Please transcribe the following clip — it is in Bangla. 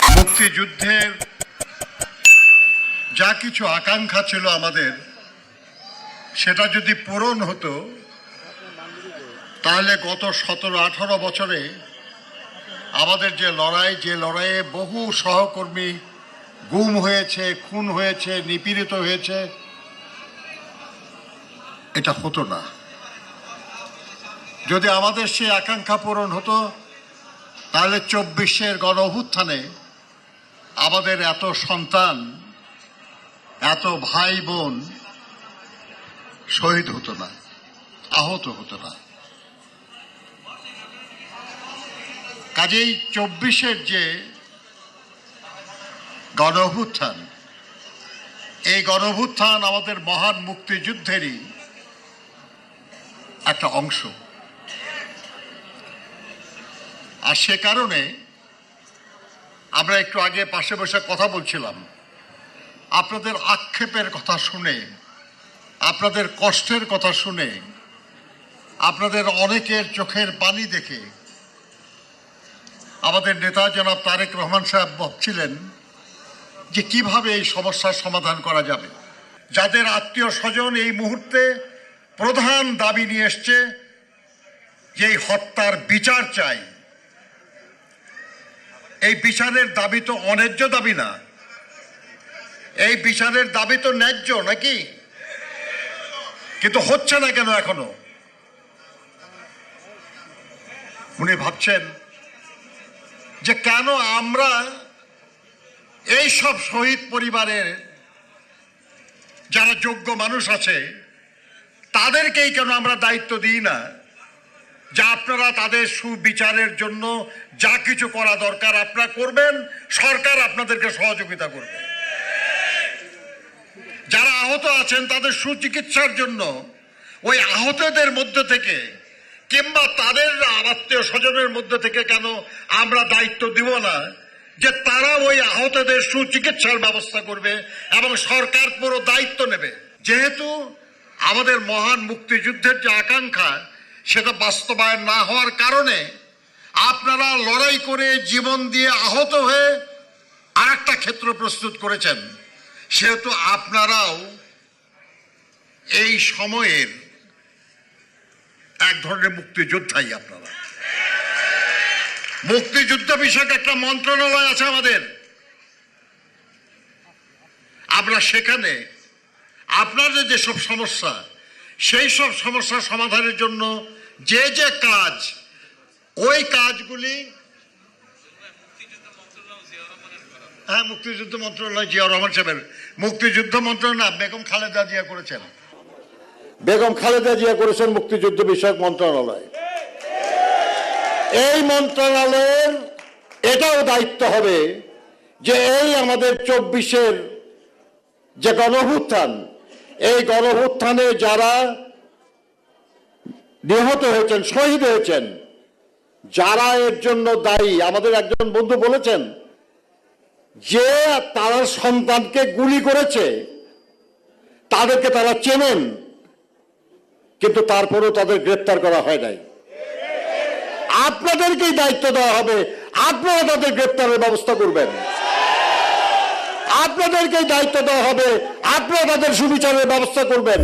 মুক্তিযুদ্ধের যা কিছু আকাঙ্ক্ষা ছিল আমাদের, সেটা যদি পূরণ হতো তাহলে গত 17-18 বছরে আমাদের যে লড়াইয়ে বহু সহকর্মী গুম হয়েছে, খুন হয়েছে, নিপীড়িত হয়েছে, এটা হতো না। যদি আমাদের সেই আকাঙ্ক্ষা পূরণ হতো তাহলে 24-এর গণ অভ্যুত্থানে আমাদের এত সন্তান, এত ভাই বোন শহীদ হতো না, আহত হতো না। কাজেই 24-এর যে গণ অভ্যুত্থান, এই গণ অভ্যুত্থান আমাদের মহান মুক্তিযুদ্ধেরই একটা অংশ। আর সে কারণে আমরা একটু আগে পাশে বসে কথা বলছিলাম, আপনাদের আক্ষেপের কথা শুনে, আপনাদের কষ্টের কথা শুনে, আপনাদের অনেকের চোখের পানি দেখে আমাদের নেতা জনাব তারেক রহমান সাহেব ভাবছিলেন যে কিভাবে এই সমস্যার সমাধান করা যাবে। যাদের আত্মীয় স্বজন এই মুহূর্তে প্রধান দাবি নিয়ে এসছে যে এই হত্যার বিচার চাই, এই বিচারের দাবি তো অন্যায্য দাবি না, এই বিচারের দাবি তো ন্যায্য নাকি? কিন্তু হচ্ছে না কেন এখনো? উনি ভাবছেন যে কেন আমরা এই সব শহীদ পরিবারের যারা যোগ্য মানুষ আছে তাদেরকেই কেন আমরা দায়িত্ব দিই না, যা আপনারা তাদের সুবিচারের জন্য যা কিছু করা দরকার আপনারা করবেন, সরকার আপনাদেরকে সহযোগিতা করবে। যারা আহত আছেন তাদের সুচিকিৎসার জন্য ওই আহতদের মধ্যে থেকে কিংবা তাদের আত্মীয় স্বজনের মধ্যে থেকে কেন আমরা দায়িত্ব দিব না যে তারা ওই আহতদের সুচিকিৎসার ব্যবস্থা করবে এবং সরকার পুরো দায়িত্ব নেবে। যেহেতু আমাদের মহান মুক্তিযুদ্ধের যে আকাঙ্ক্ষা সেটা বাস্তবায়ন না হওয়ার কারণে আপনারা লড়াই করে জীবন দিয়ে আহত হয়ে আর একটা ক্ষেত্র প্রস্তুত করেছেন, সেহেতু আপনারাও এই সময়ের এক ধরনের মুক্তিযোদ্ধাই। আপনারা মুক্তিযুদ্ধ বিষয়ক একটা মন্ত্রণালয় আছে আমাদের, আমরা সেখানে আপনাদের যেসব সমস্যা, সেই সব সমস্যা সমাধানের জন্য যে যে কাজ, ওই কাজগুলি মুক্তিযুদ্ধ মন্ত্রণালয় জিয়াউর রহমান সাহেবের, মুক্তিযুদ্ধ মন্ত্রণালয় বেগম খালেদা জিয়া করেছেন, বেগম খালেদা জিয়া করেছেন মুক্তিযুদ্ধ বিষয়ক মন্ত্রণালয়। এই মন্ত্রণালয়ের এটাও দায়িত্ব হবে যে এই আমাদের 24-এর যে গণঅভ্যুত্থান, এই গণঅভ্যুত্থানে যারা নিহত হয়েছেন, শহীদ হয়েছেন, যারা এর জন্য দায়ী, আমাদের একজন বন্ধু বলেছেন যে তারা সন্তানকে গুলি করেছে, তাদেরকে তারা চেনেন, কিন্তু তারপরেও তাদের গ্রেপ্তার করা হয় নাই। আপনাদেরকেই দায়িত্ব দেওয়া হবে, আপনারা তাদের গ্রেপ্তারের ব্যবস্থা করবেন। আপনাদেরকেই দায়িত্ব দেওয়া হবে, আপনারা তাদের সুবিচারের ব্যবস্থা করবেন।